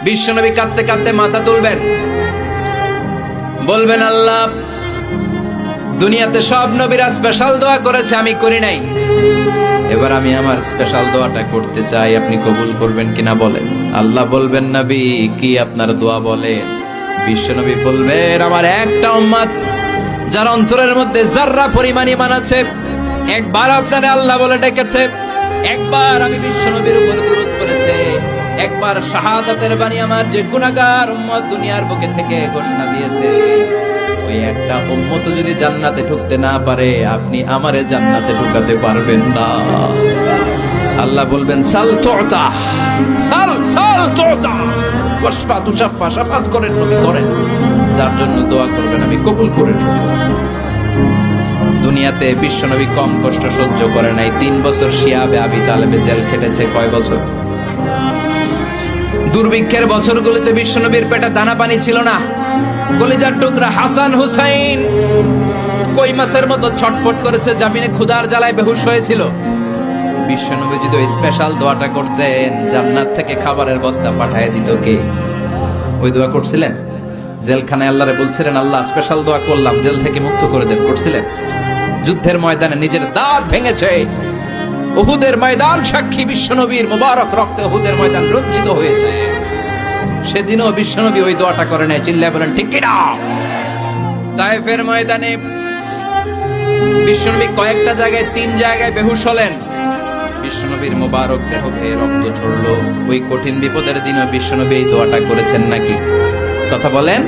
বিশ্বনবী কাঁদতে কাঁদতে মাথা তুলবেন, বলবেন আল্লাহ, দুনিয়াতে সব নবীরা স্পেশাল দোয়া করেছে, আমি করি নাই, এবার আমি আমার স্পেশাল দোয়াটা করতে চাই, আপনি কবুল করবেন কিনা বলেন। আল্লাহ বলবেন, নবী কি আপনার দোয়া বলেন? বিশ্বনবী বলবেন, আমার একটা উম্মত যার অন্তরের মধ্যে যাররা পরিমাণ ঈমান আছে, একবার আপনারে আল্লাহ বলে ডেকেছে, একবার আমি বিশ্বনবীর উপর দুরূদ পড়েছে, একবার শাহাদাতের বাণী আমার যে গুনাহগার উম্মত দুনিয়ার বুকে থেকে ঘোষণা দিয়েছে, ওই একটা উম্মত যদি জান্নাতে ঢুকতে না পারে, আপনি আমারে জান্নাতে ঢুকাতে পারবেন না। আল্লাহ বলবেন, সাল তুতা, সাল সাল তুতা, ওয়াশফা তুশাফা, শাফাত করেন নবী করেন, যার জন্য দোয়া করবেন আমি কবুল করে নেব। দুনিয়াতে বিশ্বনবী কম কষ্ট সহ্য করে নাই। 3 বছর শিয়াবে আবি তালেবে জেল খেটেছে। কয় বছর? দুর্ভিক্ষের বছরগুলোতে বিশ্বনবীর পেটে দানা পানি ছিল না। কলিজার টুকরা হাসান হুসাইন কই মাছের মতো ছটফট করেছে, জামিনে ক্ষুধার জ্বালায় বেহুশ হয়েছিল। বিশ্বনবী যদি ওই স্পেশাল দোয়াটা করতেন, জান্নাত থেকে খাবারের বস্তা পাঠিয়ে দিত কে? ওই দোয়া করছিলেন? জেলখানায় আল্লাহরে বলছিলেন, আল্লাহ স্পেশাল দোয়া করলাম, জেল থেকে মুক্ত করে দেন, করছিলেন? যুদ্ধের ময়দানে নিজের দাঁত ভেঙেছে, উহুদের ময়দান সাক্ষী, বিশ্বনবীর মুবারক রক্তে উহুদের ময়দান রঞ্জিত হয়েছে। সেদিনও বিশ্বনবী ওই দোয়াটা করে নাই। চিল্লায় বলেন ঠিক কিনা? তায়েফের ময়দানে বিশ্বনবী কয়েকটা জায়গায়, 3 জায়গায় বেহুশ হলেন। বিশ্বনবীর মুবারক দেহ বেয়ে রক্ত ঝরলো। ওই কঠিন বিপদের দিনও বিশ্বনবী এই দোয়াটা করেছেন নাকি? কথা বলেন।